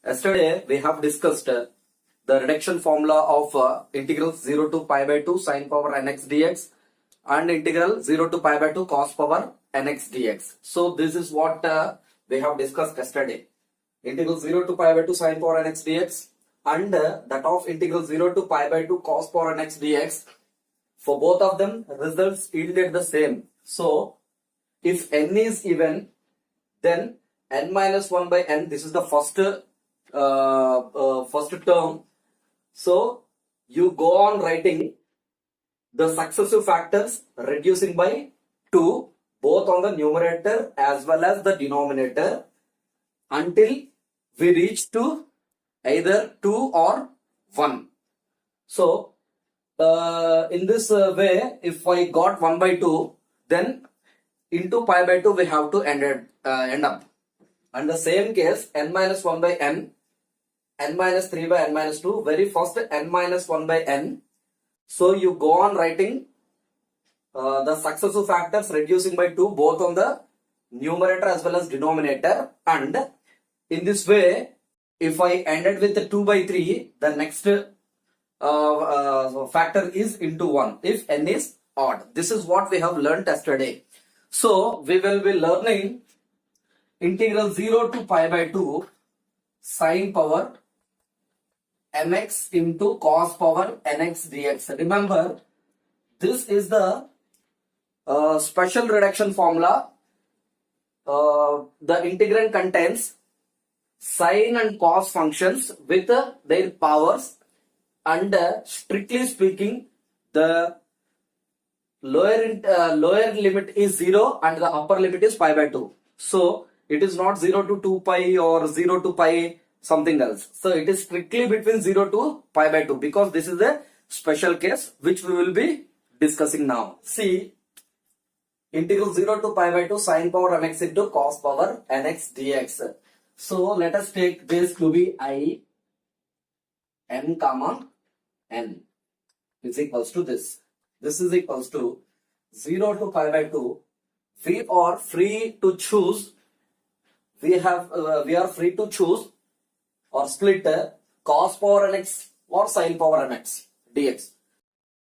Yesterday we have discussed the reduction formula of integral 0 to pi by 2 sin power nx dx and integral 0 to pi by 2 cos power nx dx. So this is what we have discussed yesterday. Integral 0 to pi by 2 sin power nx dx and that of integral 0 to pi by 2 cos power nx dx. For both of them, results yielded the same. So if n is even, then n minus 1 by n, this is the first term. So you go on writing the successive factors reducing by 2 both on the numerator as well as the denominator until we reach to either 2 or 1. So in this way, if I got 1 by 2, then into pi by 2 we have to end up. And the same case, n minus 1 by n, n minus 3 by n minus 2, very first n minus 1 by n. So you go on writing the successive factors reducing by 2 both on the numerator as well as denominator, and in this way if I ended with the 2 by 3, the next factor is into 1 if n is odd. This is what we have learned yesterday. So we will be learning integral 0 to pi by 2 sin power mx into cos power nx dx. Remember, this is the special reduction formula. The integrand contains sine and cos functions with their powers, and strictly speaking, the lower limit is 0 and the upper limit is pi by 2. So it is not 0 to 2 pi or 0 to pi something else. So it is strictly between 0 to pi by 2 because this is a special case which we will be discussing now. See, integral 0 to pi by 2 sin power mx into cos power nx dx. So let us take this to be I n comma n is equals to this. This is equals to 0 to pi by 2. We are free to choose. We are free to choose or split cos power nx or sin power nx dx.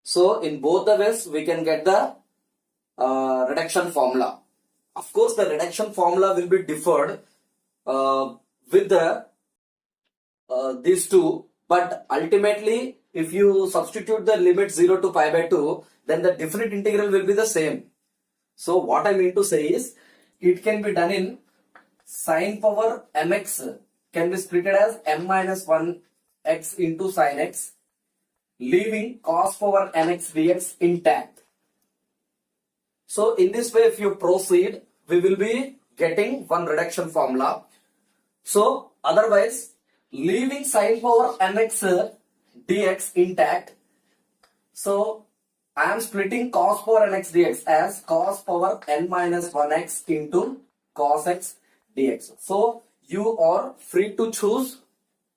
So in both the ways we can get the reduction formula. Of course, the reduction formula will be differed with the these two, but ultimately if you substitute the limit 0 to pi by 2, then the definite integral will be the same. So what I mean to say is, it can be done in sin power mx can be split as m minus 1 x into sin x, leaving cos power nx dx intact. So in this way, if you proceed, we will be getting one reduction formula. So otherwise, leaving sin power mx dx intact, so I am splitting cos power nx dx as cos power n minus 1x into cos x dx. So you are free to choose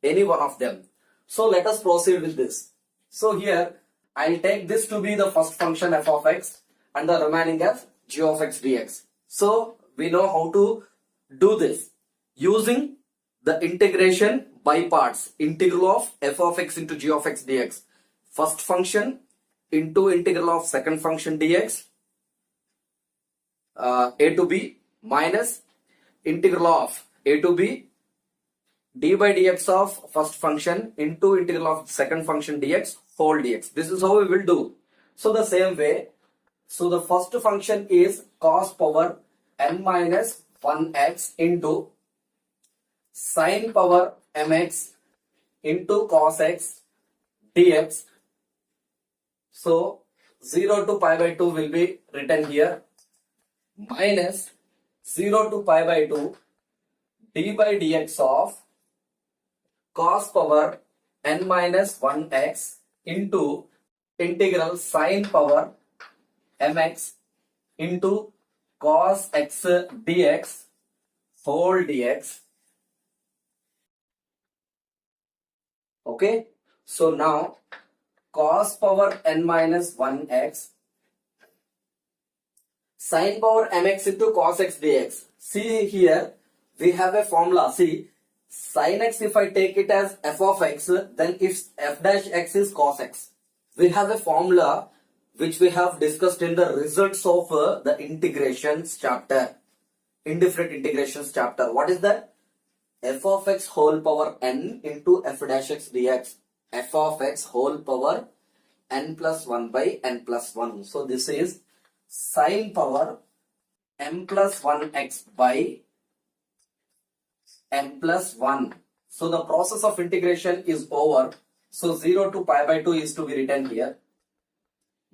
any one of them. So let us proceed with this. So here I will take this to be the first function f of x and the remaining as g of x dx. So we know how to do this using the integration by parts. Integral of f of x into g of x dx. First function into integral of second function dx, a to b, minus integral of a to b d by dx of first function into integral of second function dx whole dx. This is how we will do. So the same way, so the first function is cos power n minus 1x into sin power mx into cos x dx. So 0 to pi by 2 will be written here, minus 0 to pi by 2 d by dx of cos power n minus 1x into integral sin power mx into cos x dx whole dx. Okay, so now cos power n minus 1x Sin power mx into cos x dx. See here, we have a formula. See, sin x, if I take it as f of x, then if f dash x is cos x. We have a formula which we have discussed in the results of the integrations chapter, indifferent integrations chapter. What is that? F of x whole power n into f dash x dx. F of x whole power n plus 1 by n plus 1. So this is sin power m plus 1x by n plus 1. So the process of integration is over. So 0 to pi by 2 is to be written here.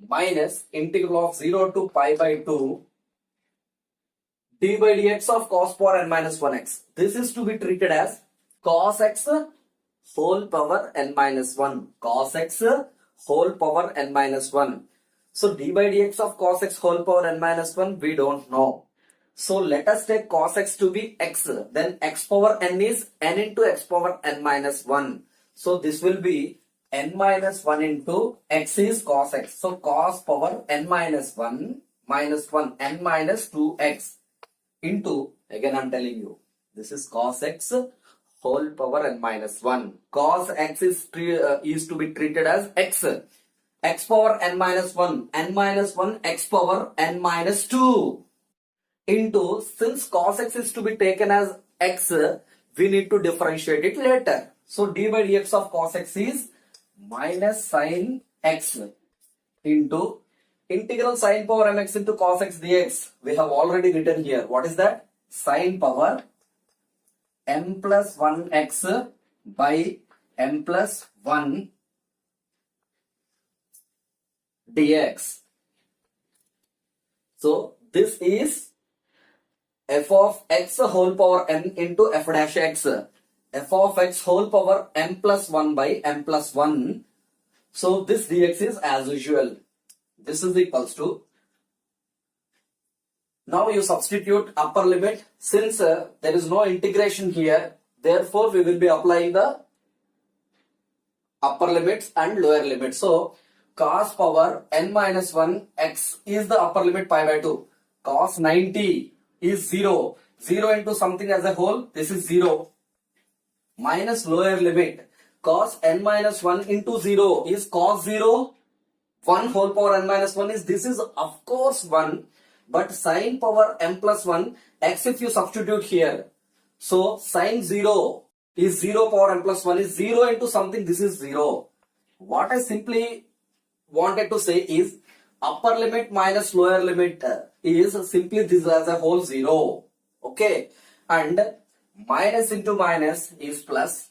Minus integral of 0 to pi by 2 d by dx of cos power n minus 1x. This is to be treated as cos x whole power n minus 1. Cos x whole power n minus 1. So d by dx of cos x whole power n minus 1 we don't know. So let us take cos x to be x. Then x power n is n into x power n minus 1. So this will be n minus 1 into x is cos x. So cos power n minus 1 minus 1 n minus 2x into, again I'm telling you, this is cos x whole power n minus 1. Cos x is to be treated as x. X power n minus 1, n minus 1 x power n minus 2 into, since cos x is to be taken as x, we need to differentiate it later. So d by dx of cos x is minus sin x into integral sin power mx into cos x dx. We have already written here. What is that? Sin power m plus 1x by m plus 1 dx. So this is f of x whole power n into f dash x. F of x whole power m plus 1 by m plus 1. So this dx is as usual. This is equals to, now you substitute upper limit. Since there is no integration here, therefore we will be applying the upper limits and lower limits. So cos power n minus 1 x is the upper limit pi by 2. Cos 90 is 0. 0 into something as a whole, this is 0. Minus lower limit. Cos n minus 1 into 0 is cos 0. 1 whole power n minus 1 is, this is of course 1. But sin power m plus 1 x, if you substitute here, so sin 0 is 0 power m plus 1 is 0 into something, this is 0. What I simply wanted to say is upper limit minus lower limit is simply this as a whole 0. Okay. And minus into minus is plus.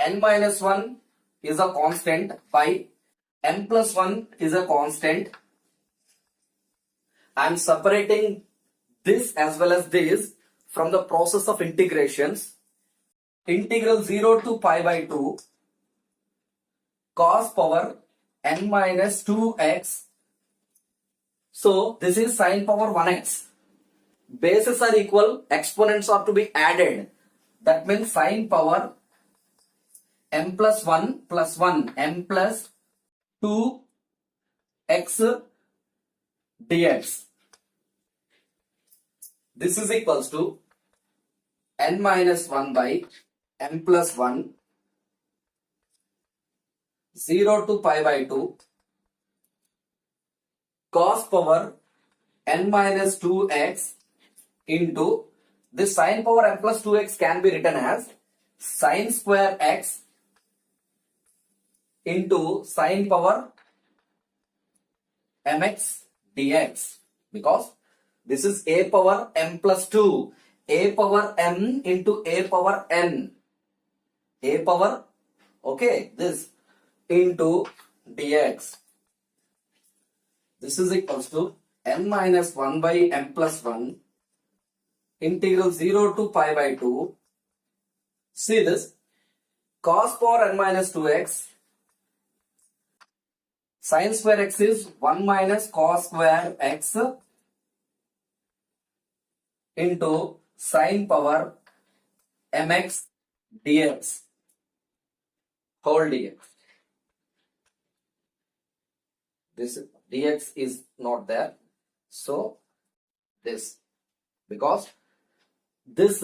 N minus 1 is a constant by m plus 1 is a constant. I am separating this as well as this from the process of integrations. Integral 0 to pi by 2 cos power n minus 2x. So this is sin power 1x. Bases are equal, exponents are to be added. That means sin power m plus 1 m plus 2 x dx. This is equals to n minus 1 by m plus 1 0 to pi by 2 cos power n minus 2x into this sin power m plus 2x can be written as sin square x into sin power mx dx, because this is a power m plus 2, a power m into a power n, a power, okay, this into dx. This is equals to n minus 1 by m plus 1 integral 0 to pi by 2. See this, cos power n minus 2x, sin square x is 1 minus cos square x into sin power mx dx whole dx. This dx is not there. So this, because this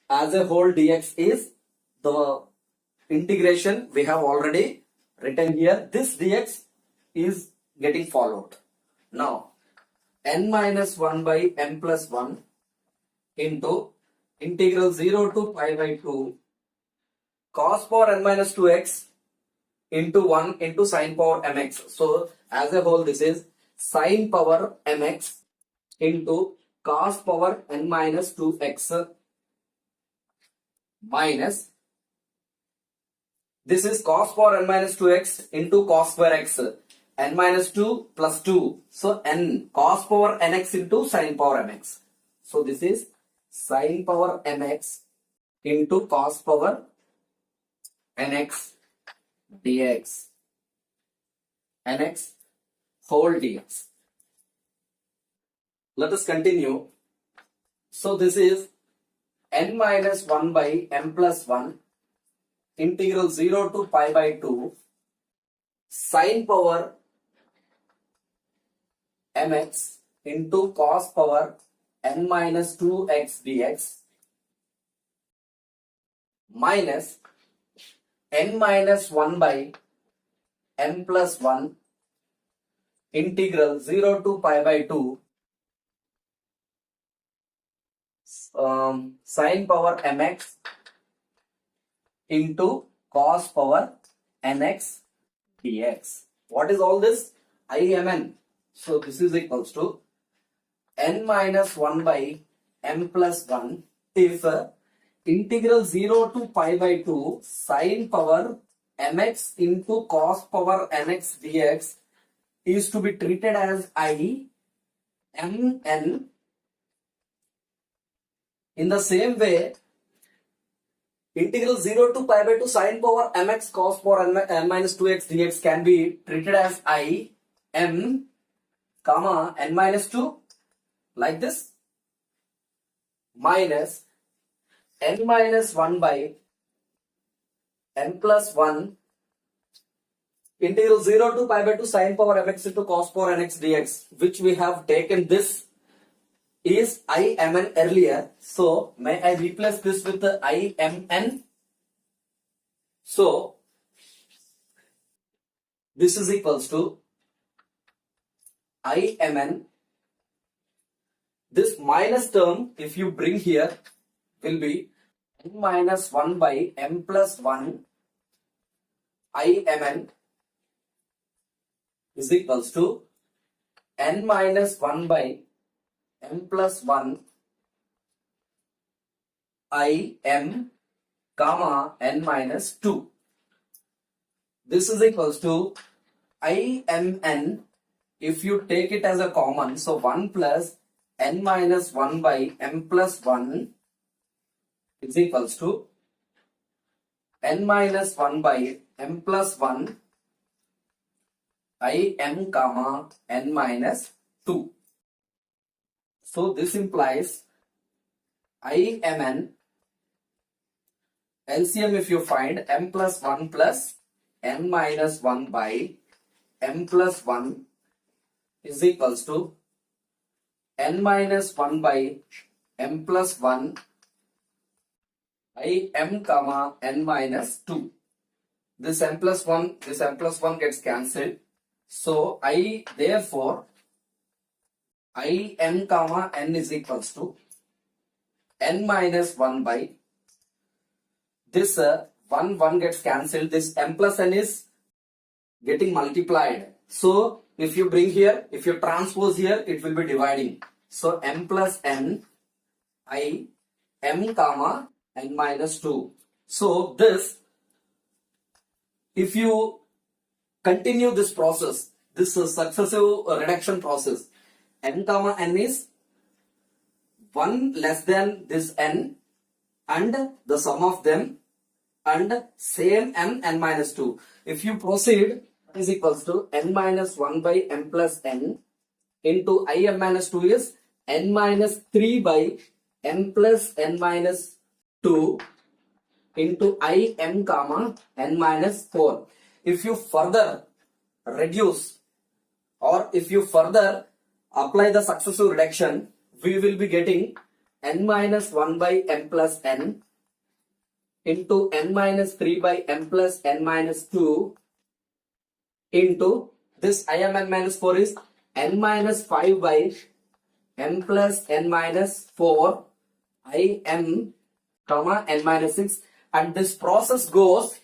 as a whole dx is the integration we have already written here. This dx is getting followed. Now n minus 1 by m plus 1 into integral 0 to pi by 2 cos power n minus 2x into 1 into sin power mx. So as a whole this is sin power mx into cos power n minus 2x minus, this is cos power n minus 2x into cos square x, n minus 2 plus 2. So n cos power nx into sin power mx. So this is sin power mx into cos power nx dx, nx whole dx. Let us continue. So this is n minus 1 by m plus 1 integral 0 to pi by 2 sin power mx into cos power n minus 2x dx minus n minus 1 by m plus 1 integral 0 to pi by 2 sin power mx into cos power nx dx. What is all this? Imn. So this is equals to n minus 1 by m plus 1 if integral 0 to pi by 2 sin power mx into cos power nx dx is to be treated as Imn. In the same way, integral 0 to pi by 2 sin power mx cos power n minus 2x dx can be treated as Im comma n minus 2 like this minus n minus 1 by m plus 1 integral 0 to pi by 2 sin power mx into cos power nx dx, which we have taken this is Imn earlier. So may I replace this with the Imn? So this is equals to Imn. This minus term, if you bring here, will be n minus 1 by m plus 1 Imn is equals to n minus 1 by m plus 1 Im comma n minus 2. This is equals to Imn if you take it as a common. So 1 plus n minus 1 by m plus 1 is equals to n minus 1 by m plus 1 Im comma n minus 2. So this implies Imn LCM if you find m plus 1 plus n minus 1 by m plus 1 is equals to n minus 1 by m plus 1 Im comma n minus 2. This m plus 1 gets cancelled. So therefore Im comma n is equals to n minus 1 by this 1 gets cancelled. This m plus n is getting multiplied. So if you bring here, if you transpose here, it will be dividing. So m plus n Im comma n minus 2. So this, if you continue this process, this successive reduction process, n comma n is 1 less than this n and the sum of them and same m n minus 2. If you proceed, is equals to n minus 1 by m plus n into Im minus 2 is n minus 3 by m plus n minus 2 into Im comma n minus 4. If you further reduce or if you further apply the successive reduction, we will be getting n minus 1 by m plus n into n minus 3 by m plus n minus 2 into this im n minus 4 is n minus 5 by m plus n minus 4 im comma n minus 6, and this process goes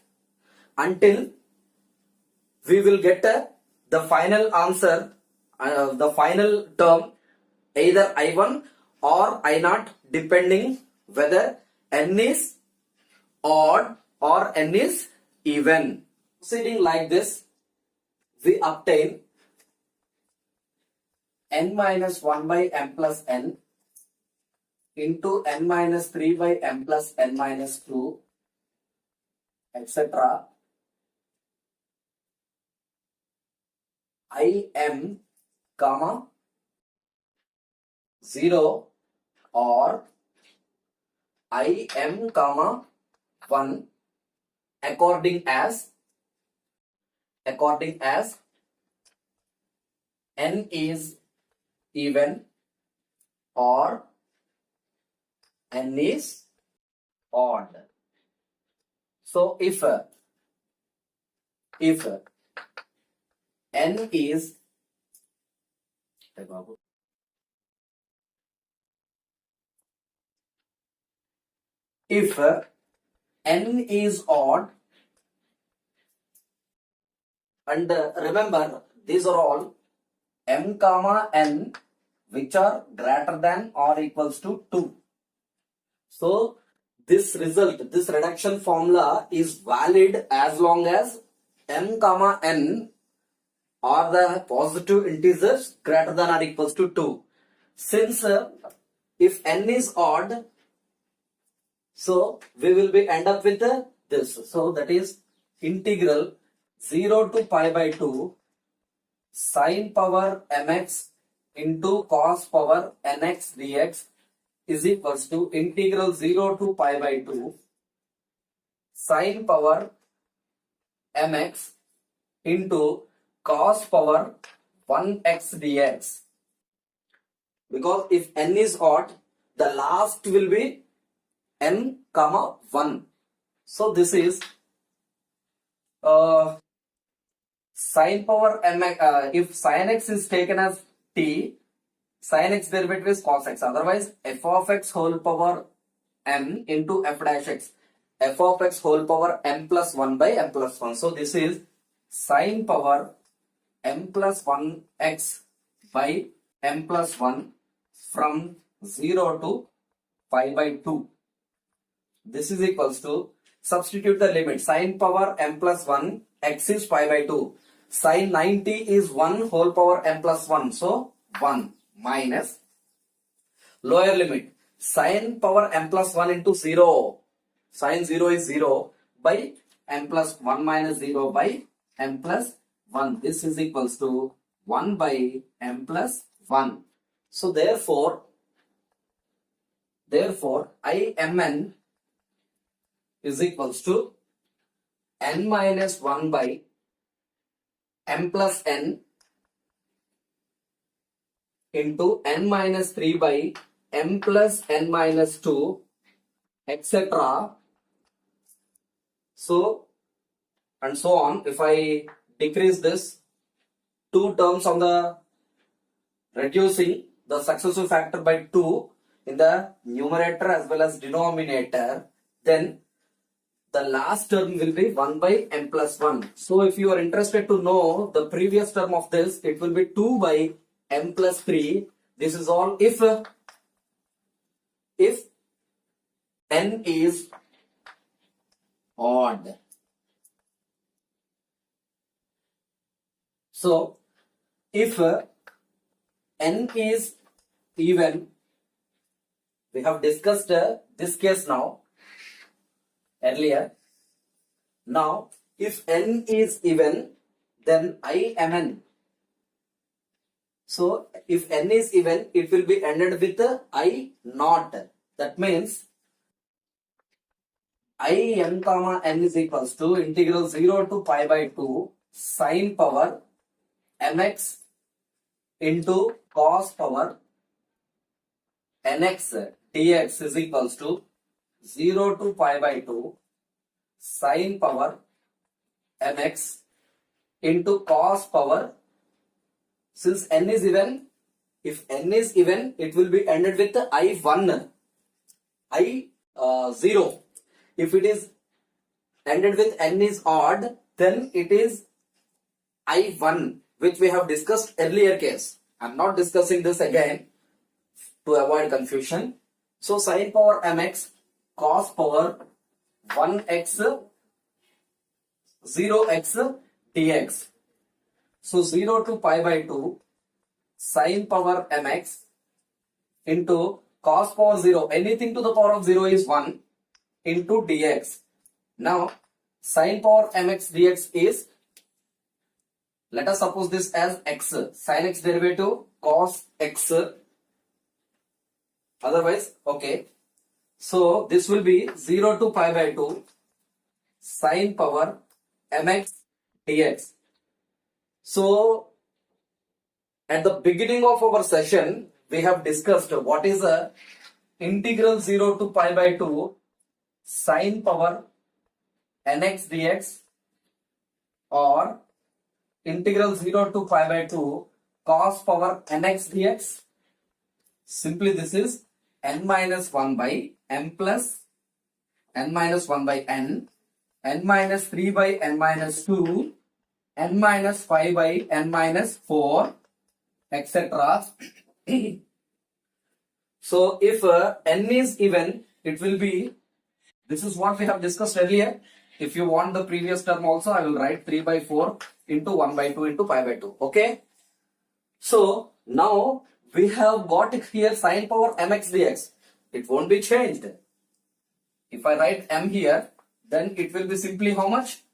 until we will get the final answer, the final term, either I1 or I0, depending whether n is odd or n is even. Proceeding like this, we obtain n minus 1 by m plus n into n minus 3 by m plus n minus 2, etc. Im comma 0 or Im comma 1 according as n is even or n is odd. So if n is n is odd, and remember these are all m comma n which are greater than or equals to 2. So this result, this reduction formula is valid as long as m comma n are the positive integers greater than or equals to 2. Since if n is odd, so we will be end up with this. So that is integral 0 to pi by 2 sine power mx into cos power nx dx is equals to integral 0 to pi by 2 sine power mx into cos power 1x dx. Because if n is odd, the last will be n comma 1. So this is sine power mx, if sin x is taken as t, sin x derivative is cos x. Otherwise, f of x whole power m into f dash x, f of x whole power m plus 1 by m plus 1. So this is sine power m plus 1x by m plus 1 from 0 to pi by 2. This is equals to, substitute the limit, sine power m plus 1, x is pi by 2. Sine 90 is 1 whole power m plus 1. So 1 minus lower limit, sine power m plus 1 into 0. Sine 0 is 0 by m plus 1 minus 0 by m plus 1. This is equals to 1 by m plus 1. So therefore Imn is equals to n minus 1 by m plus n into n minus 3 by m plus n minus 2, etc. So and so on. If I decrease this two terms on the reducing the successive factor by 2 in the numerator as well as denominator, then the last term will be 1 by m plus 1. So if you are interested to know the previous term of this, it will be 2 by m plus 3. This is all if n is odd. So if n is even, we have discussed this case now earlier. Now if n is even, then Imn. So if n is even, it will be ended with I naught. That means Im comma n is equals to integral 0 to pi by 2 sine power mx into cos power nx dx is equals to 0 to pi by 2 sin power mx into cos power, since n is even, if n is even, it will be ended with I1, I0. If it is ended with n is odd, then it is I1, which we have discussed earlier case. I'm not discussing this again to avoid confusion. So sin power mx cos power 1x 0x dx. So 0 to pi by 2 sin power mx into cos power 0, anything to the power of 0 is 1, into dx. Now sin power mx dx is, let us suppose this as x, sin x derivative cos x, otherwise okay. So this will be 0 to pi by 2 sin power mx dx. So at the beginning of our session, we have discussed what is a integral 0 to pi by 2 sin power nx dx or integral 0 to pi by 2 cos power nx dx. Simply this is n minus 1 by m plus n minus 1 by n minus 3 by n minus 2, n minus 5 by n minus 4, etc. So if n is even, it will be, this is what we have discussed earlier. If you want the previous term also, I will write 3 by 4 into 1 by 2 into pi by 2. Okay. So now we have got here sin power mx dx. It won't be changed. If I write m here, then it will be simply how much?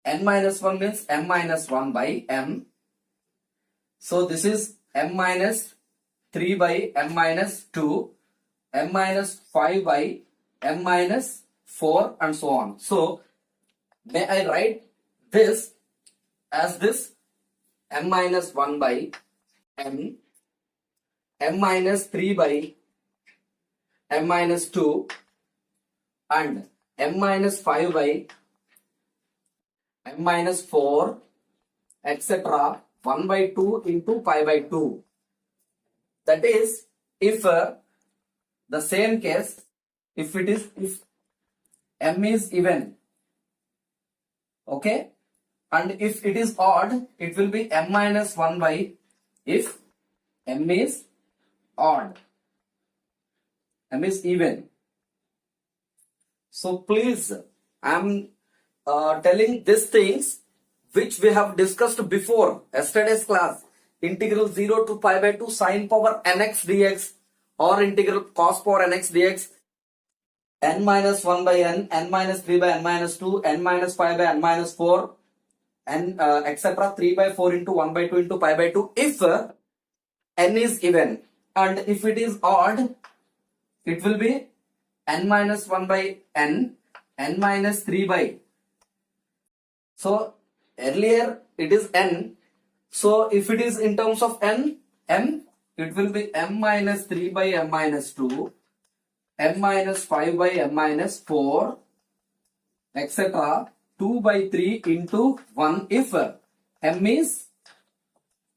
N minus 1 means m minus 1 by m. So this is m minus 3 by m minus 2, m minus 5 by m minus 4, and so on. So may I write this as this m minus 1 by m, m minus 3 by m minus 2, and m minus 5 by m minus 4, etc. 1 by 2 into pi by 2. That is, if the same case, if m is even, okay, and if it is odd, it will be m minus 1 by, if m is odd, m is even. So please, I am telling these things which we have discussed before yesterday's class. Integral 0 to pi by 2 sin power nx dx or integral cos power nx dx, n minus 1 by n minus 3 by n minus 2, n minus 5 by n minus 4, and etc. 3 by 4 into 1 by 2 into pi by 2 if n is even, and if it is odd, it will be n minus 1 by n minus 3 by. So earlier it is n. So if it is in terms of m, it will be m minus 3 by m minus 2, m minus 5 by m minus 4, etc. 2 by 3 into 1 if m is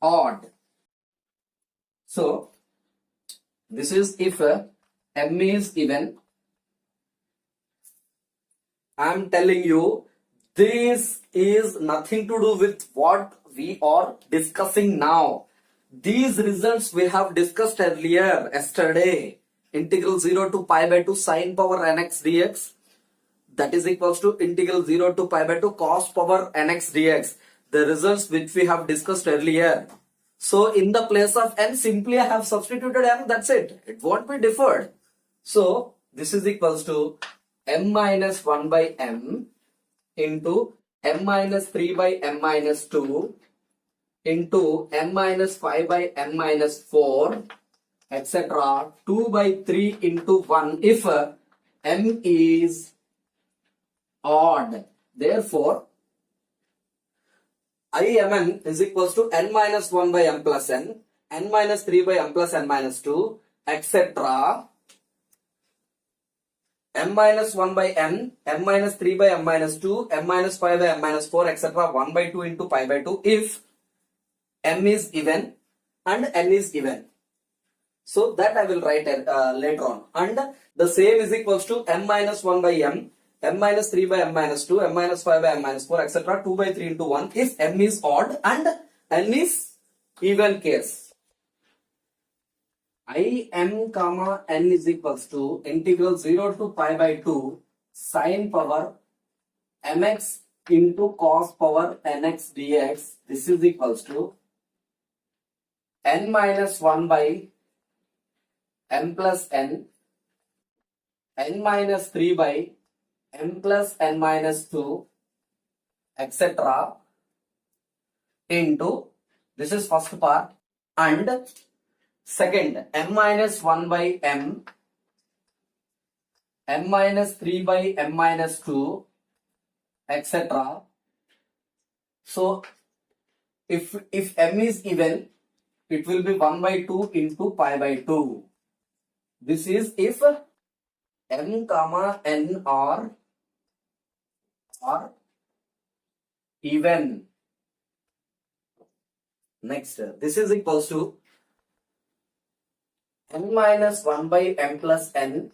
odd. So this is if m is even. I am telling you, this is nothing to do with what we are discussing now. These results we have discussed earlier yesterday. Integral 0 to pi by 2 sin power nx dx, that is equals to integral 0 to pi by 2 cos power nx dx. The results which we have discussed earlier. So in the place of n, simply I have substituted m, that's it. It won't be differed. So this is equals to m minus 1 by m into m minus 3 by m minus 2 into m minus 5 by m minus 4, etc. 2 by 3 into 1 if m is odd. Therefore, Imn is equals to n minus 1 by m plus n n minus 3 by m plus n minus 2, etc. m minus 1 by n, m minus 3 by m minus 2, m minus 5 by m minus 4, etc. 1 by 2 into pi by 2 if m is even and n is even. So that I will write later on. And the same is equals to m minus 1 by m, m minus 3 by m minus 2, m minus 5 by m minus 4, etc. 2 by 3 into 1 if m is odd and n is even case. Im comma n is equals to integral 0 to pi by 2 sin power mx into cos power nx dx. This is equals to n minus 1 by m plus n, n minus 3 by m plus n minus 2, etc. into, this is first part, and second, m minus 1 by m, m minus 3 by m minus 2, etc. So if m is even, it will be 1 by 2 into pi by 2. This is if m comma n are even. Next, this is equals to n minus 1 by m plus n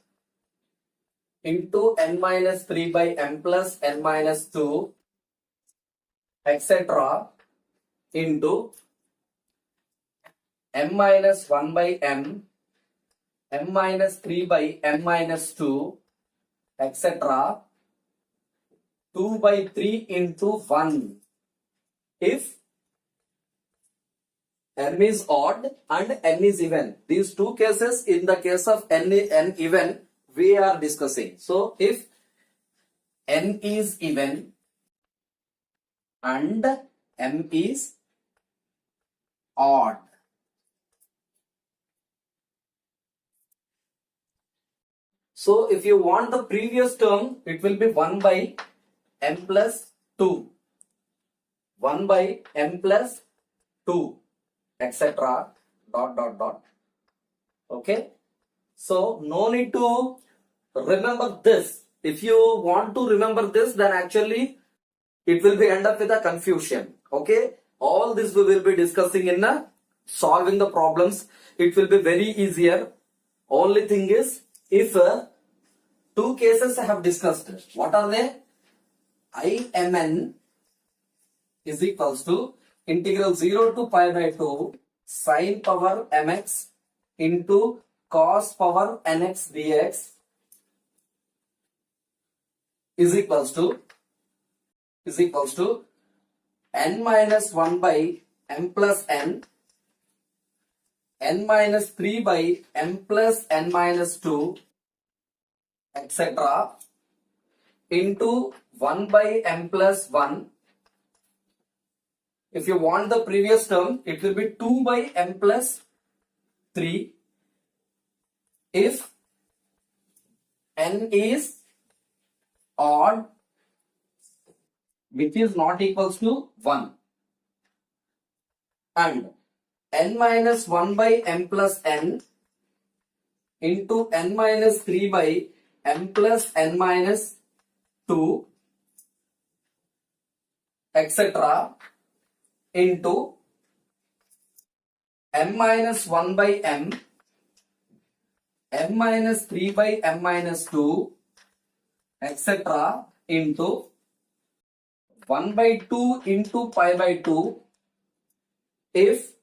into n minus 3 by m plus n minus 2, etc. into m minus 1 by m, m minus 3 by m minus 2, etc. 2 by 3 into 1 if m is odd and n is even. These two cases, in the case of n even, we are discussing. So if n is even and m is odd, so if you want the previous term, it will be 1 by m plus 2, 1 by m plus 2, etc. dot dot dot. Okay, so no need to remember this. If you want to remember this, then actually it will be end up with a confusion. Okay, all this we will be discussing in solving the problems. It will be very easier. Only thing is, if two cases I have discussed, what are they? Imn is equals to integral 0 to pi by 2 sin power mx into cos power nx dx is equals to n minus 1 by m plus n, n minus 3 by m plus n minus 2, etc. into 1 by m plus 1. If you want the previous term, it will be 2 by m plus 3 if n is odd, which is not equals to 1, and n minus 1 by m plus n into n minus 3 by m plus n minus 2, etc. into m minus 1 by m, m minus 3 by m minus 2, etc. into 1 by 2 into pi by 2 if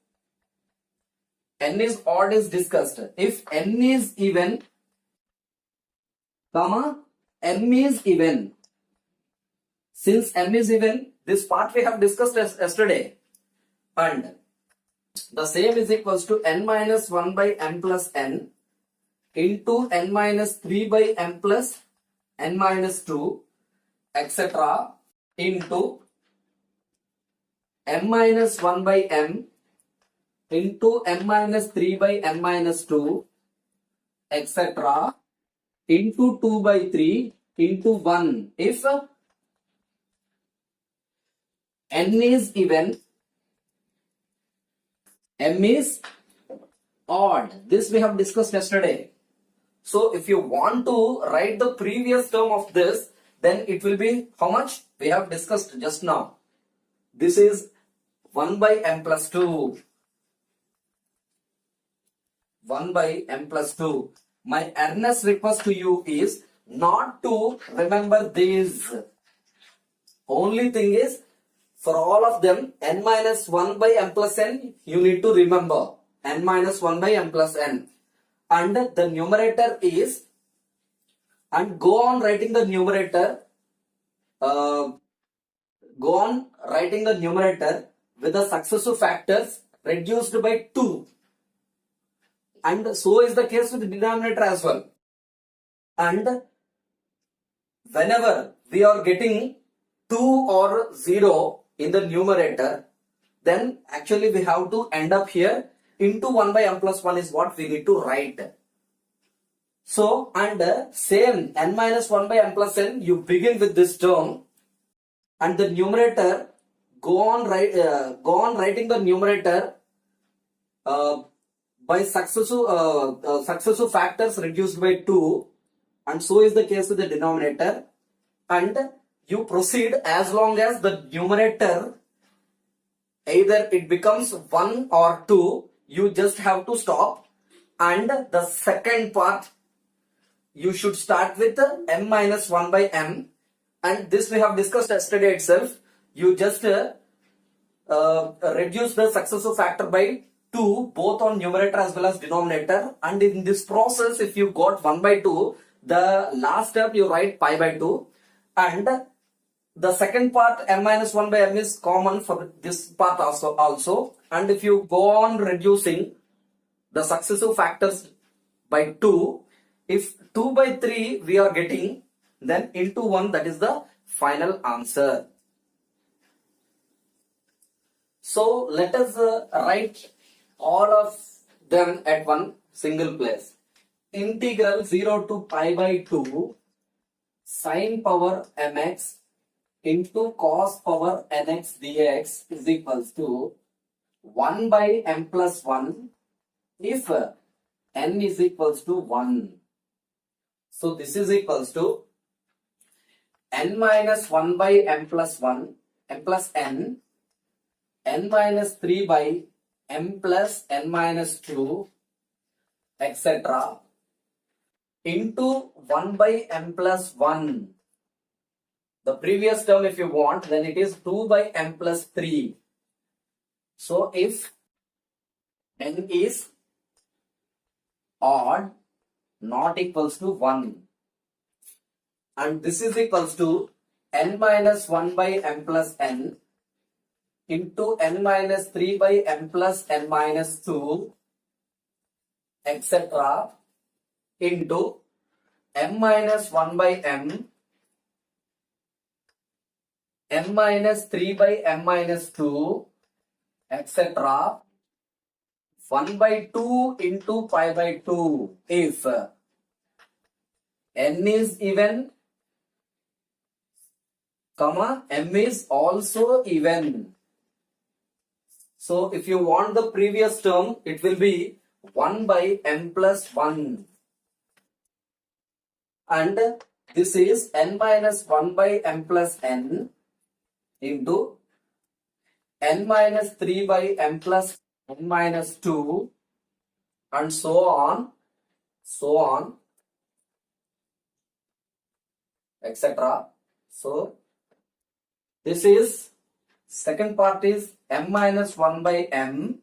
n is odd is discussed. If n is even, comma, m is even. Since m is even, this part we have discussed yesterday, and the same is equals to n minus 1 by m plus n into n minus 3 by m plus n minus 2, etc. into m minus 1 by m into m minus 3 by m minus 2, etc. into 2 by 3 into 1 if n is even, m is odd. This we have discussed yesterday. So if you want to write the previous term of this, then it will be how much? We have discussed just now. This is 1 by m plus 2. 1 by m plus 2. My earnest request to you is not to remember these. Only thing is, for all of them, n minus 1 by m plus n, you need to remember. N minus 1 by m plus n. And the numerator is, and go on writing the numerator, with the successive factors reduced by 2. And so is the case with the denominator as well. And whenever we are getting 2 or 0 in the numerator, then actually we have to end up here into 1 by m plus 1 is what we need to write. So, and same n minus 1 by m plus n, you begin with this term, and the numerator, go on writing the numerator by successive factors reduced by 2, and so is the case with the denominator. And you proceed as long as the numerator, either it becomes 1 or 2, you just have to stop. And the second part, you should start with m minus 1 by m. And this we have discussed yesterday itself. You just reduce the successive factor by 2, both on numerator as well as denominator. And in this process, if you got 1 by 2, the last step you write pi by 2. And the second part, m minus 1 by m, is common for this part also. And if you go on reducing the successive factors by 2, if 2 by 3 we are getting, then into 1, that is the final answer. So let us write all of them at one single place. Integral 0 to pi by 2 sine power mx into cos power nx dx is equals to 1 by m plus 1 if n is equals to 1. So this is equals to n minus 1 by m plus 1, m plus n minus 3 by m plus n minus 2, etc. into 1 by m plus 1. The previous term, if you want, then it is 2 by m plus 3. So if n is odd, not equals to 1, and this is equals to n minus 1 by m plus n into n minus 3 by m plus n minus 2, etc. into m minus 1 by m minus 3 by m minus 2, etc. 1 by 2 into pi by 2 if n is even, comma, m is also even. So if you want the previous term, it will be 1 by m plus 1. And this is n minus 1 by m plus n into n minus 3 by m plus n minus 2, and so on, etc. So this is, second part is m minus 1 by m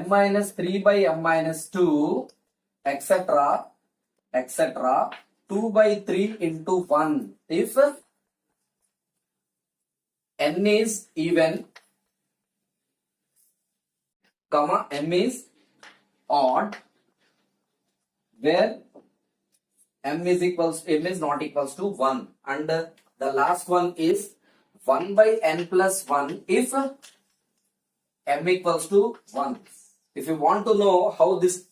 minus 3 by m minus 2, etc. 2 by 3 into 1 if n is even, comma, m is odd, where m is not equals to 1. And the last one is 1 by n plus 1 if m equals to 1. If you want to know how this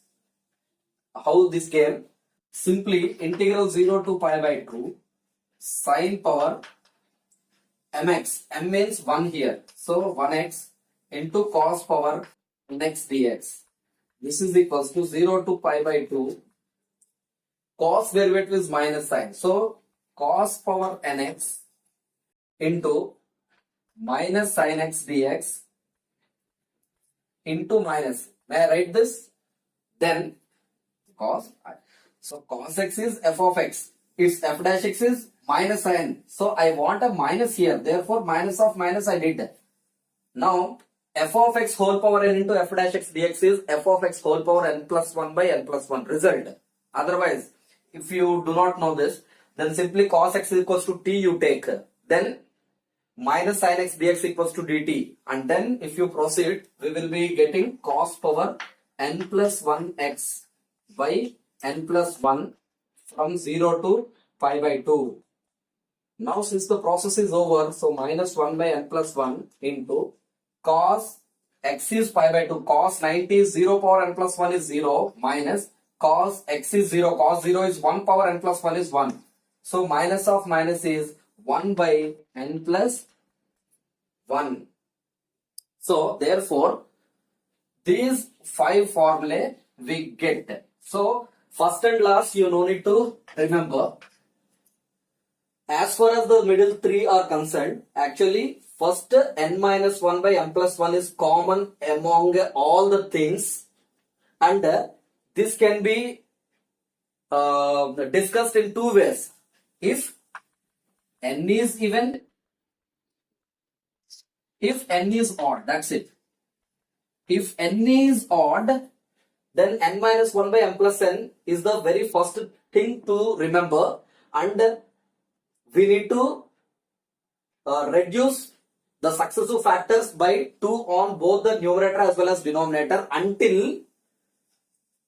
came, simply integral 0 to pi by 2 sine power mx, m means 1 here, so 1x into cos power nx dx. this is equals to 0 to pi by 2. Cos derivative is minus sign. So cos power nx into minus sin x dx into minus. May I write this? Then cos. So cos x is f of x. Its f dash x is minus sin. So I want a minus here. Therefore minus of minus I did. Now f of x whole power n into f dash x dx is f of x whole power n plus 1 by n plus 1 result. Otherwise, if you do not know this, then simply cos x equals to t you take. Then minus sin x dx equals to dt. And then if you proceed, we will be getting cos power n plus 1 x by n plus 1 from 0 to pi by 2. Now since the process is over, so minus 1 by n plus 1 into cos x is pi by 2. Cos 90 is 0 power n plus 1 is 0 minus cos x is 0. Cos 0 is 1 power n plus 1 is 1. So minus of minus is 1 by n plus 1. So therefore these 5 formulae we get. So first and last you no need to remember. As far as the middle 3 are concerned, actually first n minus 1 by n plus 1 is common among all the things, and this can be discussed in two ways. If n is even, if n is odd, that's it. If n is odd, then n minus 1 by n plus n is the very first thing to remember, and we need to reduce the successive factors by 2 on both the numerator as well as denominator until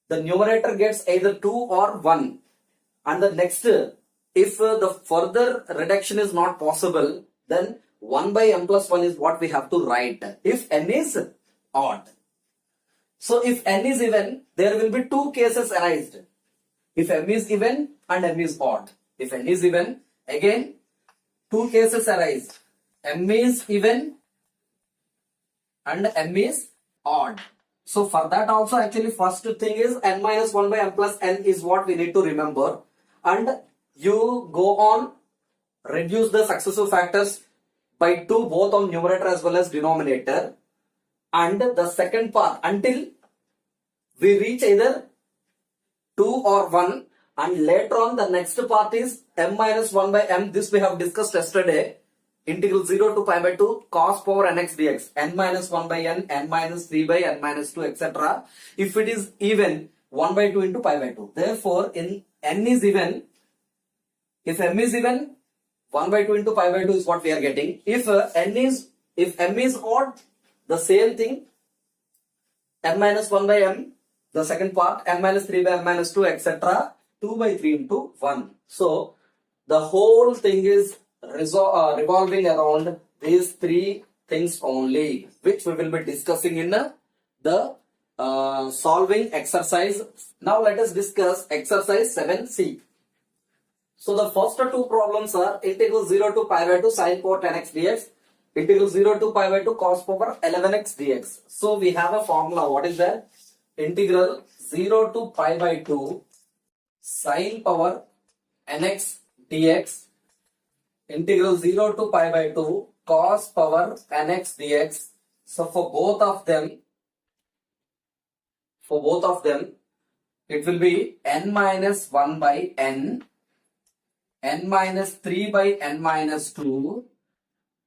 the numerator gets either 2 or 1. And the next, if the further reduction is not possible, then 1 by m plus 1 is what we have to write if n is odd. So if n is even, there will be two cases arised. If m is even and m is odd. If n is even, again two cases arise. M is even and m is odd. So for that also, actually first thing is n minus 1 by m plus n is what we need to remember, and you go on reduce the successive factors by 2 both on numerator as well as denominator, and the second part until we reach either 2 or 1, and later on the next part is m minus 1 by m. This we have discussed yesterday. Integral 0 to pi by 2 cos power nx dx, n minus 1 by n minus 3 by n minus 2, etc. If it is even, 1 by 2 into pi by 2. Therefore, in n is even, if m is even, 1 by 2 into pi by 2 is what we are getting. If m is odd, the same thing, n minus 1 by m, the second part, n minus 3 by n minus 2, etc. 2 by 3 into 1. So the whole thing is revolving around these 3 things only, which we will be discussing in the solving exercise. Now let us discuss exercise 7c. So the first 2 problems are integral 0 to pi by 2 sin power 10x dx, integral 0 to pi by 2 cos power 11x dx. So we have a formula. What is that? Integral 0 to pi by 2 sin power nx dx, integral 0 to pi by 2 cos power nx dx. So for both of them, it will be n minus 1 by n minus 3 by n minus 2,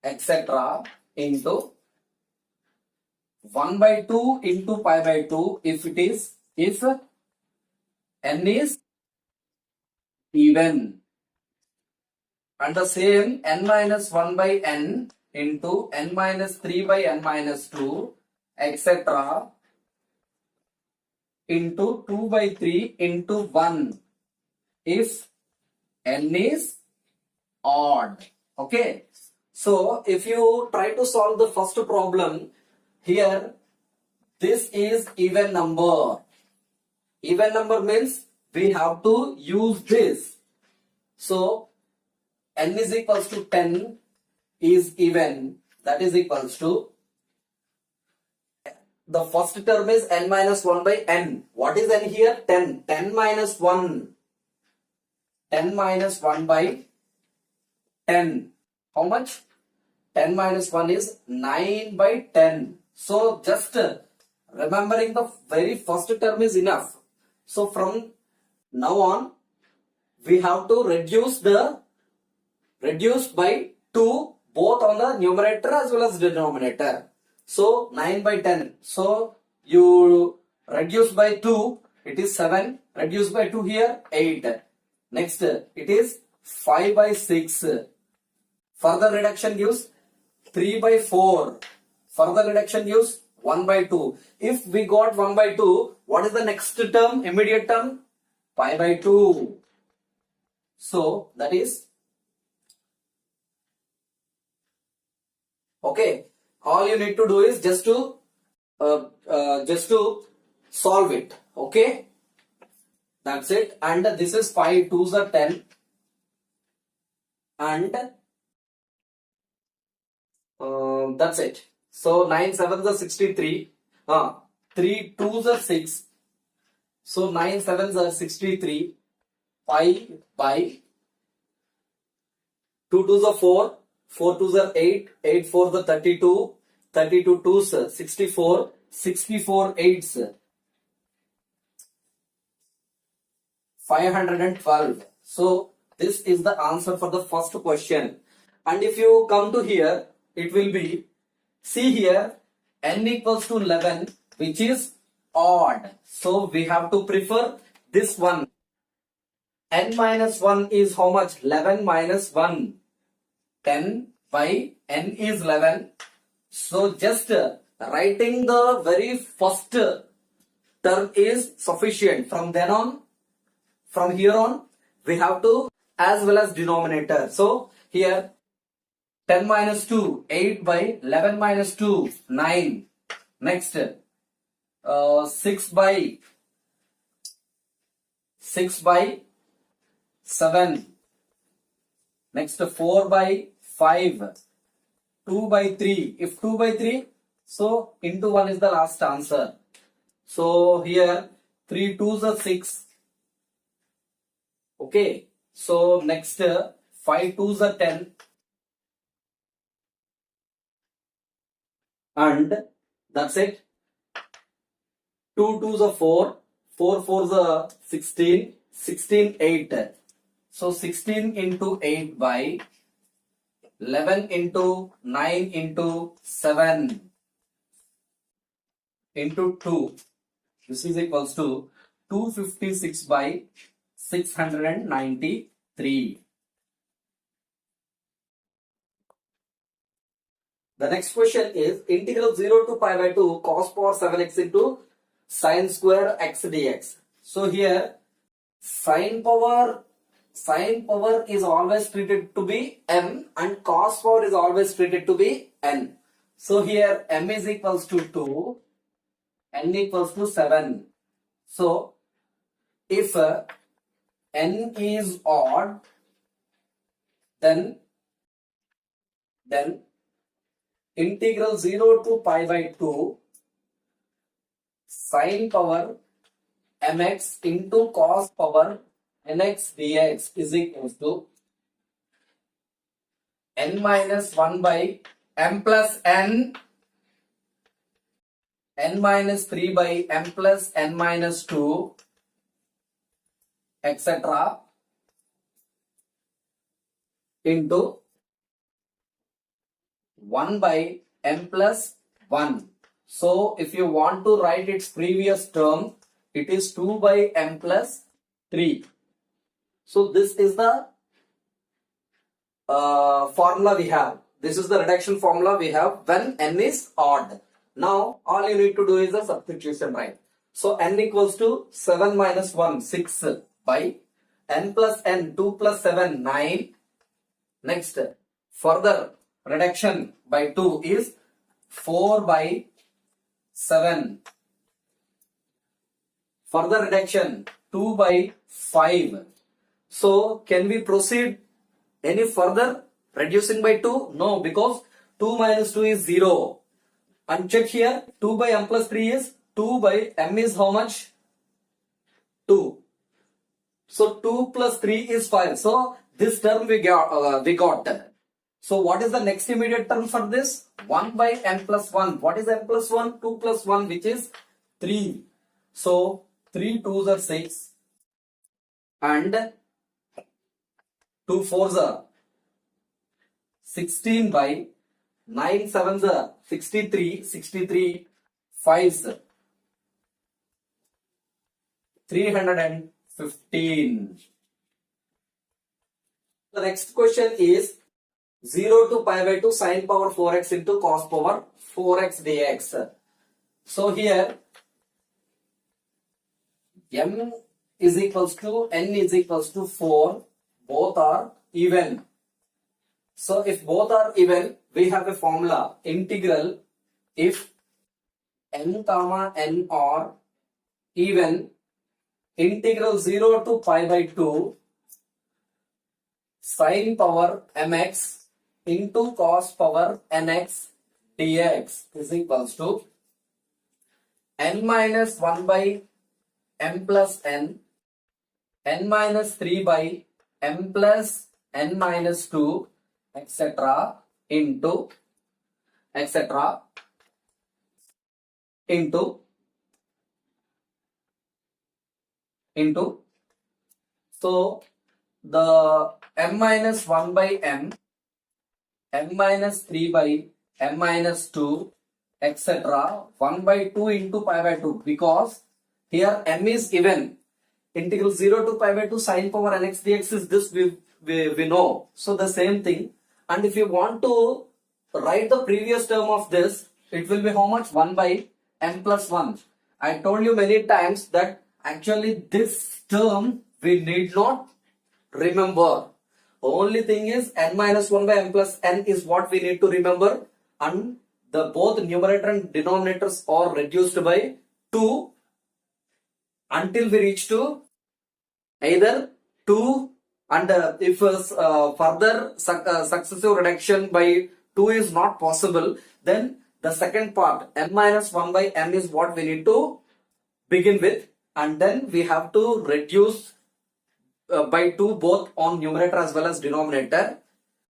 etc. into 1 by 2 into pi by 2 if n is even, and the same n minus 1 by n into n minus 3 by n minus 2, etc. into 2 by 3 into 1 if n is odd. Okay. So if you try to solve the first problem, here this is even number. Even number means we have to use this. So n is equals to 10 is even, that is equals to, the first term is n minus 1 by n. What is n here? 10. 10 minus 1. 10 minus 1 by 10. How much? 10 minus 1 is 9 by 10. So just remembering the very first term is enough. So from now on, we have to reduce by 2 both on the numerator as well as denominator. So 9 by 10. So you reduce by 2, it is 7. Reduce by 2 here, 8. Next, it is 5 by 6. Further reduction gives 3 by 4. Further reduction gives 1 by 2. If we got 1 by 2, what is the next term, immediate term? Pi by 2. So that is okay. All you need to do is just to solve it. Okay, that's it. And this is 5 2s are 10, and that's it. So 9 7s are 63. 3 2s are 6. So 9 7s are 63. Pi by 2 2s are 4. 4 2s are 8. 8 4s are 32. 32 2s 64. 64 8s 512. So this is the answer for the first question. And if you come to here, it will be, see here, n equals to 11, which is odd. So we have to prefer this one. N minus 1 is how much? 11 minus 1. 10 by n is 11. So just writing the very first term is sufficient. From then on, from here on, we have to as well as denominator. So here 10 minus 2, 8 by 11 minus 2, 9. Next, 6 by 7. Next, 4 by 5. 2 by 3. If 2 by 3, so into 1 is the last answer. So here 3 2s are 6. Okay. So next 5 2s are 10. And that's it. 2 2s are 4. 4 4s are 16. 16 8. So 16 into 8 by 11 into 9 into 7 into 2. This is equals to 256 by 693. The next question is integral 0 to pi by 2 cos power 7x into sin squared x dx. So here sin power is always treated to be m and cos power is always treated to be n. So here m is equals to 2, n equals to 7. So if n is odd, then integral 0 to pi by 2 sin power mx into cos power nx dx is equals to n minus 1 by m plus n minus 3 by m plus n minus 2 etc. into 1 by m plus 1. So if you want to write its previous term, it is 2 by m plus 3. So this is the formula we have. This is the reduction formula we have when n is odd. Now all you need to do is a substitution, right? So n equals to 7 minus 1, 6 by n plus n, 2 plus 7, 9. Next, further reduction by 2 is 4 by 7. Further reduction 2 by 5. So can we proceed any further reducing by 2? No, because 2 minus 2 is 0 And check here, 2 by m plus 3 is 2 by m is how much? 2. So 2 plus 3 is 5. So this term we got. So what is the next immediate term for this? 1 by m plus 1. What is m plus 1? 2 plus 1, which is 3. So 3 2s are 6 and 2 4s are 16 by 9 7s are 63, 63 5s 315. The next question is 0 to pi by 2 sin power 4x into cos power 4x dx. So here m is equals to n is equals to 4. Both are even. So if both are even, we have a formula, integral if n comma n are even, integral 0 to pi by 2 sin power mx into cos power nx dx is equals to n minus 1 by m plus n minus 3 by m plus n minus 2 etc. into so the m minus 1 by m minus 3 by m minus 2 etc. 1 by 2 into pi by 2, because here m is even. Integral 0 to pi by 2 sin power nx dx is this we know. So the same thing. And if you want to write the previous term of this, it will be how much? 1 by m plus 1. I told you many times that actually this term we need not remember. Only thing is n minus 1 by m plus n is what we need to remember, and the both numerator and denominators are reduced by 2 until we reach to either 2, and if further successive reduction by 2 is not possible, then the second part m minus 1 by m is what we need to begin with, and then we have to reduce by 2 both on numerator as well as denominator.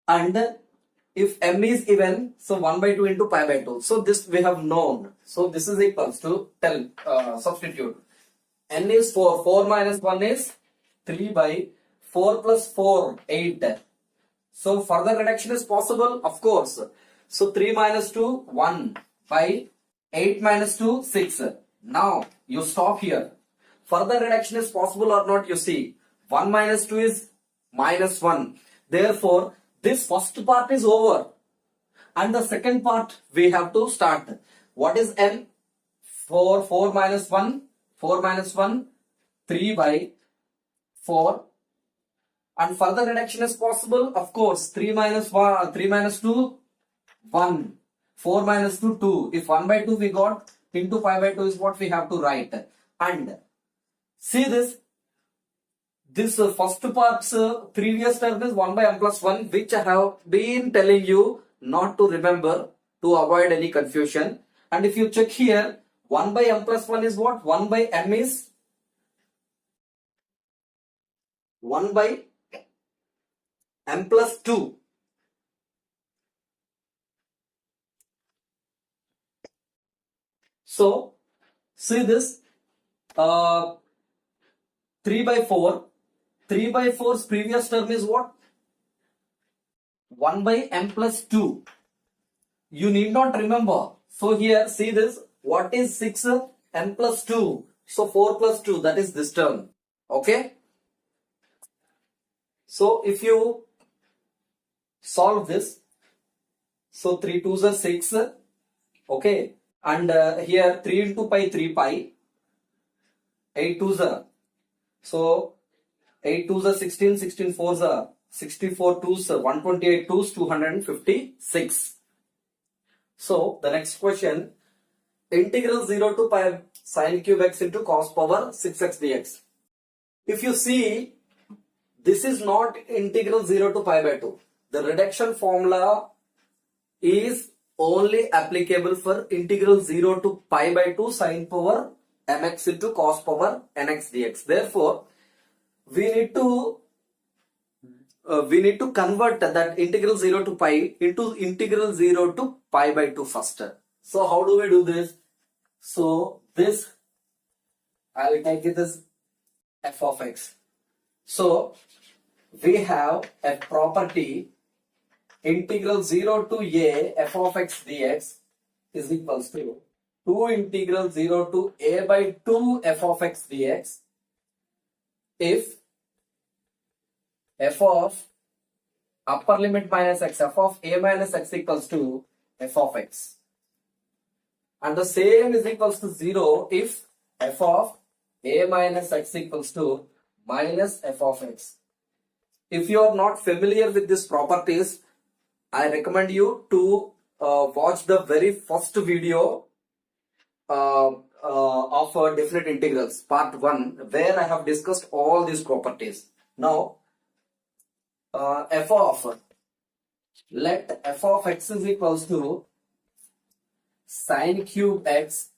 And if m is even, so 1 by 2 into pi by 2. So this we have known. So this is equals to, substitute. N is 4. 4 minus 1 is 3 by 4 plus 4, 8. So further reduction is possible, of course. So 3 minus 2, 1 by 8 minus 2, 6. Now you stop here. Further reduction is possible or not, you see. 1 minus 2 is minus 1. Therefore, this first part is over. And the second part we have to start. What is n? 4 minus 1. 4 minus 1, 3 by 4. And further reduction is possible, of course. 3 minus 1, 3 minus 2, 1. 4 minus 2, 2. If 1 by 2 we got, into pi by 2 is what we have to write. And see this first part's previous term is 1 by m plus 1, which I have been telling you not to remember to avoid any confusion. And if you check here, 1 by m plus 1 is what? 1 by m is 1 by m plus 2. So, see this, 3 by 4. 3 by 4's previous term is what? 1 by m plus 2. You need not remember. So here, see this, what is 6? M plus 2. So 4 plus 2, that is this term. Okay? So if you solve this, so 3 2s are 6. Okay? And here 3 into pi, 3 pi. 8 2s are. So 8 2s are 16, 16 4s are 64 2s, 128 2s, 256. So the next question, integral 0 to pi sin cube x into cos power 6x dx. If you see, this is not integral 0 to pi by 2. The reduction formula is only applicable for integral 0 to pi by 2 sine power mx into cos power nx dx. Therefore, we need to convert that integral 0 to pi into integral 0 to pi by 2 first. So how do we do this? So this, I will take it as f of x. So we have a property integral 0 to a f of x dx is equals to 2 integral 0 to a by 2 f of x dx if f of upper limit minus x, f of a minus x equals to f of x. And the same is equals to 0 if f of a minus x equals to minus f of x. If you are not familiar with these properties, I recommend you to watch the very first video of definite integrals, part 1, where I have discussed all these properties. Now, let f of x is equals to sine cube x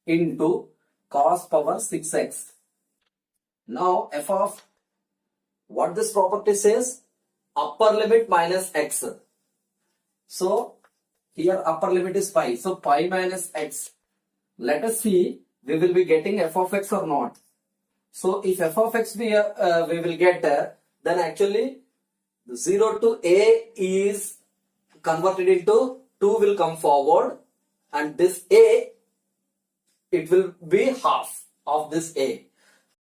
into cos power 6x. Now, f of what this property says? Upper limit minus x. So, here upper limit is pi. So, pi minus x. Let us see, we will be getting f of x or not. So, if f of x we will get, then actually 0 to a is converted into 2 will come forward, and this a, it will be half of this a.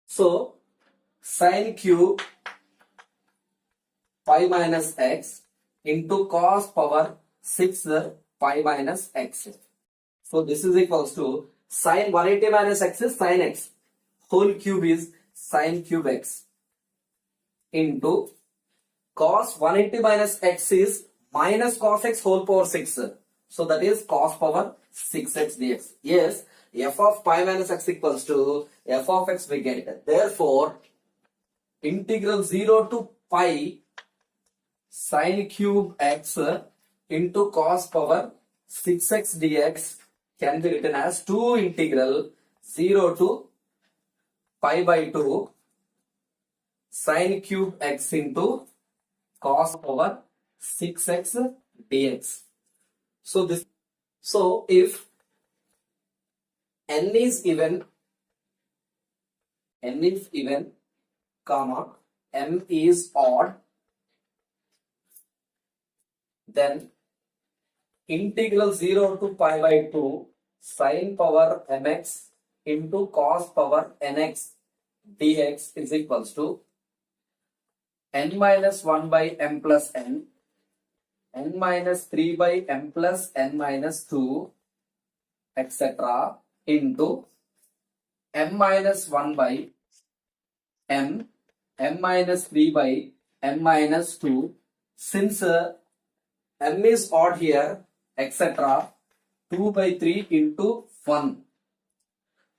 So, sine cube pi minus x into cos power 6 pi minus x. So this is equals to sine 180 minus x is sine x, whole cube is sine cube x into cos 180 minus x is minus cos x whole power 6. So that is cos power 6x dx. Yes, f of pi minus x equals to f of x we get. Therefore, integral 0 to pi sine cube x into cos power 6x dx can be written as 2 integral 0 to pi by 2 sine cube x into cos power 6x dx. So if n is even, comma, m is odd, then integral 0 to pi by 2 sine power mx into cos power nx dx is equals to n minus 1 by m plus n, n minus 3 by m plus n minus 2, etc. into m minus 1 by m, m minus 3 by m minus 2. Since m is odd here, etc. 2 by 3 into 1.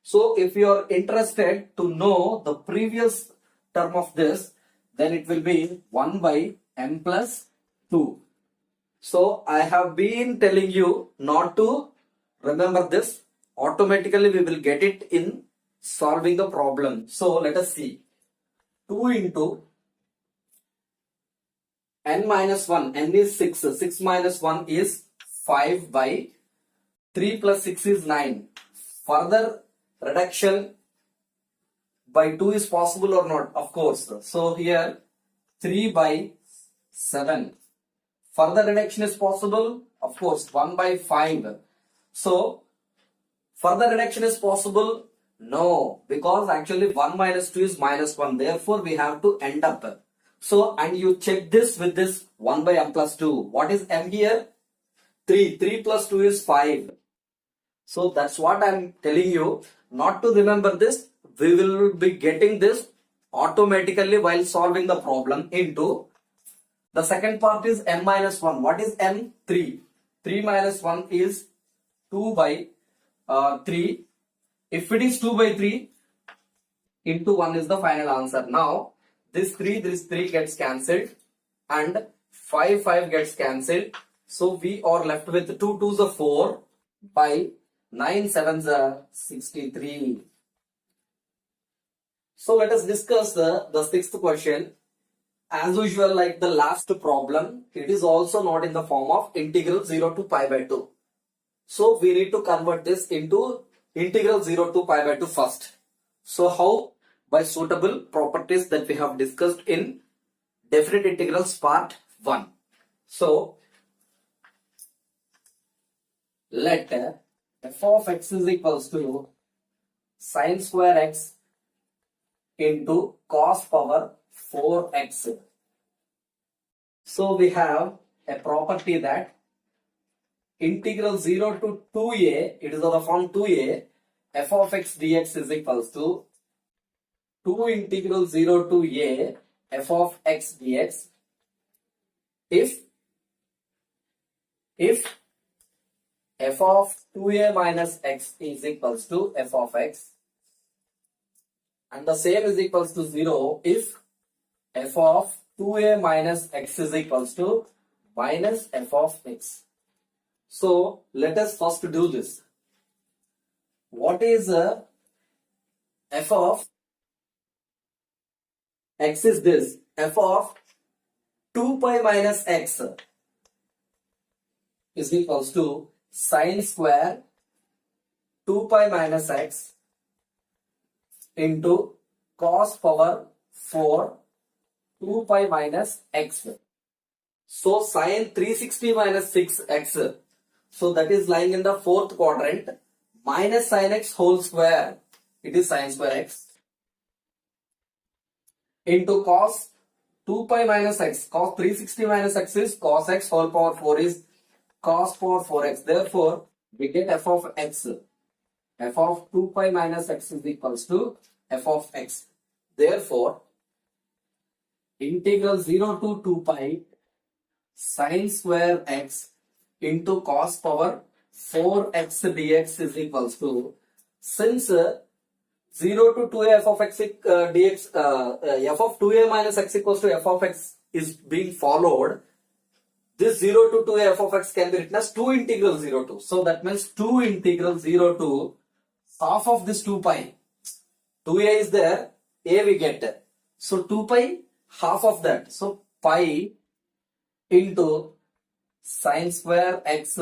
So if you are interested to know the previous term of this, then it will be 1 by m plus 2. So I have been telling you not to remember this. Automatically we will get it in solving the problem. So let us see. 2 into n minus 1, n is 6, 6 minus 1 is 5 by 3 plus 6 is 9. Further reduction by 2 is possible or not? Of course. So here 3 by 7. Further reduction is possible? Of course, 1 by 5. So further reduction is possible? No, because actually 1 minus 2 is minus 1. Therefore, we have to end up. So, and you check this with this 1 by m plus 2. What is m here? 3. 3 plus 2 is 5. So, that's what I am telling you. Not to remember this, we will be getting this automatically while solving the problem into the second part is m minus 1. What is m? 3. 3 minus 1 is 2 by 3. If it is 2 by 3 into 1 is the final answer. Now, this 3 gets cancelled and 5 gets cancelled. So we are left with 2 2s are 4 by 9 7s are 63. So let us discuss the sixth question. As usual, like the last problem, it is also not in the form of integral 0 to pi by 2. So we need to convert this into integral 0 to pi by 2 first. So how? By suitable properties that we have discussed in definite integrals part 1. So let f of x is equals to sine square x into cos power 4x. So we have a property that integral 0 to 2a, it is of the form 2a, f of x dx is equals to 2 integral 0 to a f of x dx if f of 2a minus x is equals to f of x, and the same is equals to 0 if f of 2a minus x is equals to minus f of x. So let us first do this. What is f of x is this? F of 2 pi minus x is equals to sine square 2 pi minus x into cos power 4 2 pi minus x. So sine 360 minus 6x. So that is lying in the fourth quadrant, minus sine x whole square. It is sine square x into cos 2 pi minus x. Cos 360 minus x is cos x whole power 4 is cos power 4x. Therefore, we get f of x. F of 2 pi minus x is equals to f of x. Therefore, integral 0 to 2 pi sine square x into cos power 4x dx is equals to, since 0 to 2a f of x dx, f of 2a minus x equals to f of x is being followed, this 0 to 2a f of x can be written as 2 integral 0 to. So that means 2 integral 0 to half of this 2 pi. 2a is there, a we get. So 2 pi, half of that. So pi into sine square x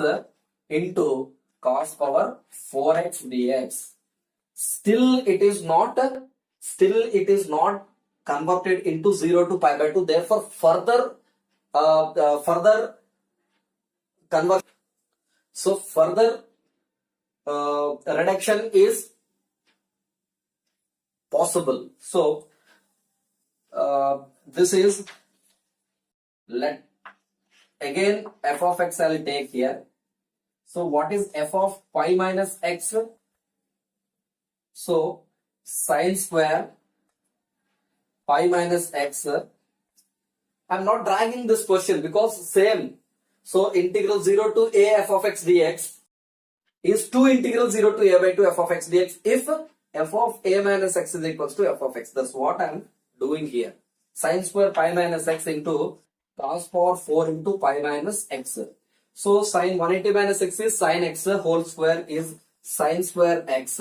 into cos power 4x dx. Still it is not converted into 0 to pi by 2. Therefore, further conversion. So further reduction is possible. So this is, let again f of x I will take here. So what is f of pi minus x? So sine square pi minus x. I am not dragging this question because same. So integral 0 to a f of x dx is 2 integral 0 to a by 2 f of x dx if f of a minus x is equals to f of x. That's what I am doing here. Sine square pi minus x into cos power 4 into pi minus x. So sine 180 minus x is sine x whole square is sine square x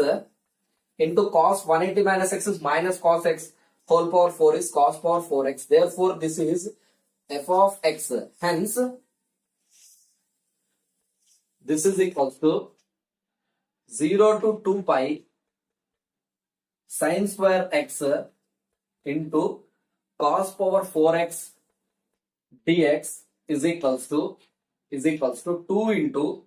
into cos 180 minus x is minus cos x whole power 4 is cos power 4x. Therefore, this is f of x. Hence, this is equals to 0 to 2 pi sine square x into cos power 4x dx is equals to 2 into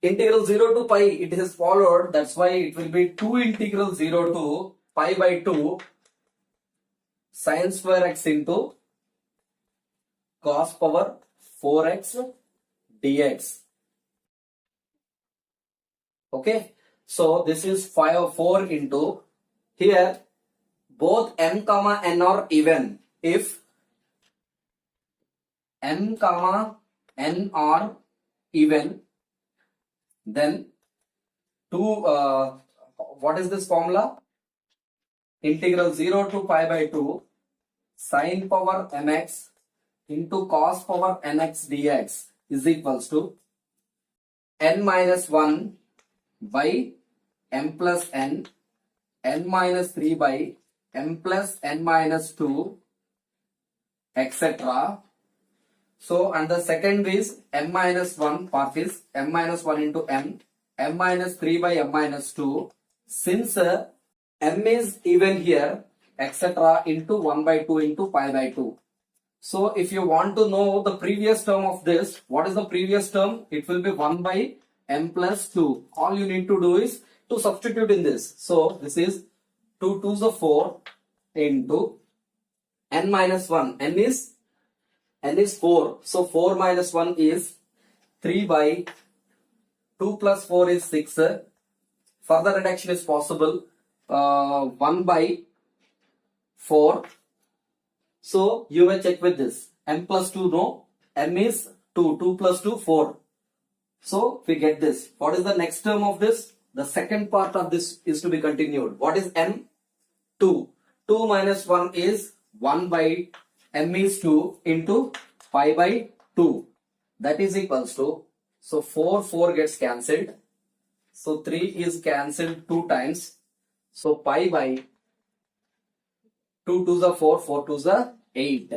integral 0 to pi. It is followed, that's why it will be 2 integral 0 to pi by 2 sine square x into cos power 4x dx. Okay, so this is 4 into, here both m comma n are even. If m comma n are even, then what is this formula? Integral 0 to pi by 2 sine power mx into cos power nx dx is equals to n minus 1 by m plus n minus 3 by m plus n minus 2, etc. So, and the second is m minus 1 part is m minus 1 into m minus 3 by m minus 2. Since m is even here, etc. into 1 by 2 into pi by 2. So, if you want to know the previous term of this, what is the previous term? It will be 1 by m plus 2. All you need to do is to substitute in this. So, this is 2 2s are 4 into n minus 1. n is 4. So, 4 minus 1 is 3 by 2 plus 4 is 6. Further reduction is possible. 1 by 4. So, you will check with this. M plus 2, no. M is 2. 2 plus 2, 4. So, we get this. What is the next term of this? The second part of this is to be continued. What is M? 2. 2 minus 1 is 1 by M is 2 into pi by 2. That is equals to, so 4 gets cancelled. So, 3 is cancelled 2 times. So, pi by 2 2s are 4, 4 2s are 8.